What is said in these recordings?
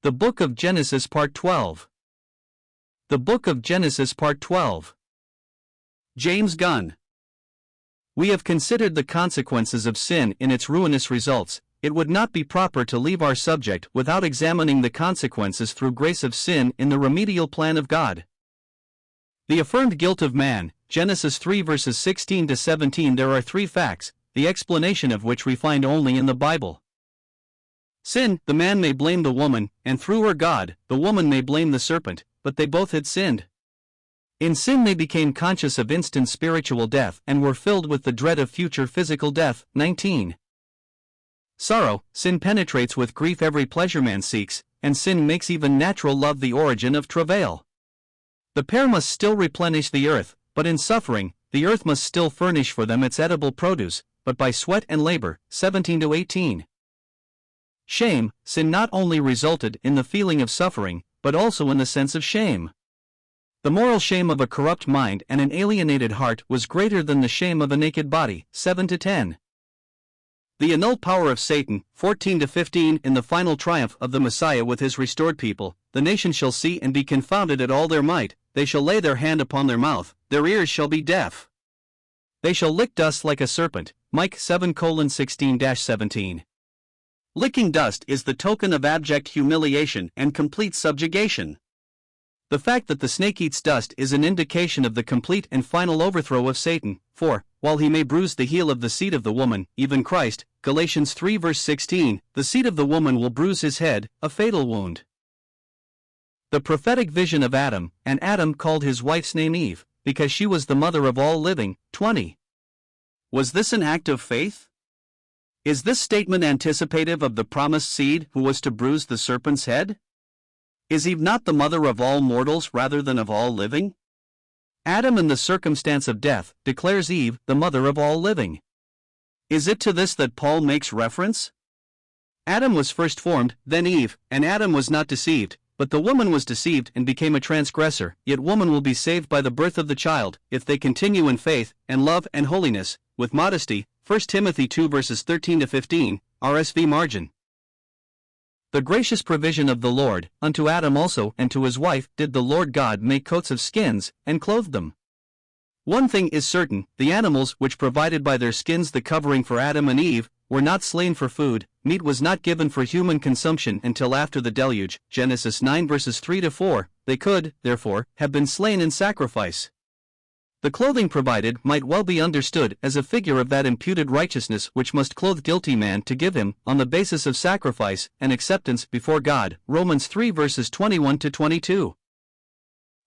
The Book of Genesis Part 12. The Book of Genesis Part 12. James Gunn. We have considered the consequences of sin in its ruinous results. It would not be proper to leave our subject without examining the consequences through grace of sin in the remedial plan of God. The affirmed guilt of man, Genesis 3 verses 16 to 17. There are three facts, the explanation of which we find only in the Bible. Sin, the man may blame the woman, and through her God, the woman may blame the serpent, but they both had sinned. In sin they became conscious of instant spiritual death and were filled with the dread of future physical death. 19. Sorrow, sin penetrates with grief every pleasure man seeks, and sin makes even natural love the origin of travail. The pair must still replenish the earth, but in suffering, the earth must still furnish for them its edible produce, but by sweat and labor. 17 to 18. Shame, sin not only resulted in the feeling of suffering, but also in the sense of shame. The moral shame of a corrupt mind and an alienated heart was greater than the shame of a naked body. 7 to 10. The annulled power of Satan. 14 to 15. In the final triumph of the Messiah with his restored people, the nation shall see and be confounded at all their might. They shall lay their hand upon their mouth, their ears shall be deaf. They shall lick dust like a serpent. Mike 7:16-17. Licking dust is the token of abject humiliation and complete subjugation. The fact that the snake eats dust is an indication of the complete and final overthrow of Satan, for, while he may bruise the heel of the seed of the woman, even Christ, Galatians 3 verse 16, the seed of the woman will bruise his head, a fatal wound. The prophetic vision of Adam, and Adam called his wife's name Eve, because she was the mother of all living. 20. Was this an act of faith? Is this statement anticipative of the promised seed who was to bruise the serpent's head? Is Eve not the mother of all mortals rather than of all living? Adam in the circumstance of death declares Eve the mother of all living. Is it to this that Paul makes reference? Adam was first formed, then Eve, and Adam was not deceived, but the woman was deceived and became a transgressor. Yet woman will be saved by the birth of the child, if they continue in faith, and love, and holiness, with modesty. 1 Timothy 2 verses 13 to 15, RSV margin. The gracious provision of the Lord, unto Adam also and to his wife did the Lord God make coats of skins, and clothed them. One thing is certain, the animals which provided by their skins the covering for Adam and Eve, were not slain for food. Meat was not given for human consumption until after the deluge, Genesis 9 verses 3 to 4, they could, therefore, have been slain in sacrifice. The clothing provided might well be understood as a figure of that imputed righteousness which must clothe guilty man to give him, on the basis of sacrifice and acceptance before God, Romans 3 verses 21 to 22.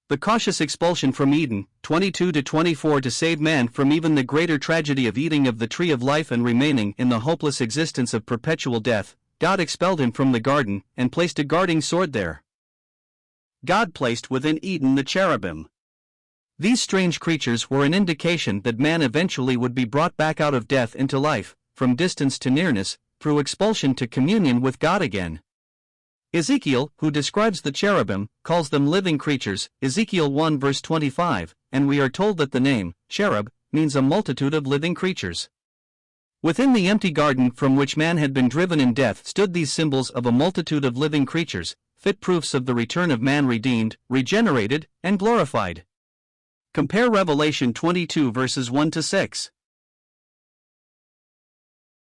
The cautious expulsion from Eden, 22 to 24, to save man from even the greater tragedy of eating of the tree of life and remaining in the hopeless existence of perpetual death, God expelled him from the garden and placed a guarding sword there. God placed within Eden the cherubim. These strange creatures were an indication that man eventually would be brought back out of death into life, from distance to nearness, through expulsion to communion with God again. Ezekiel, who describes the cherubim, calls them living creatures, Ezekiel 1 verse 25, and we are told that the name, cherub, means a multitude of living creatures. Within the empty garden from which man had been driven in death stood these symbols of a multitude of living creatures, fit proofs of the return of man redeemed, regenerated, and glorified. Compare Revelation 22 verses 1 to 6.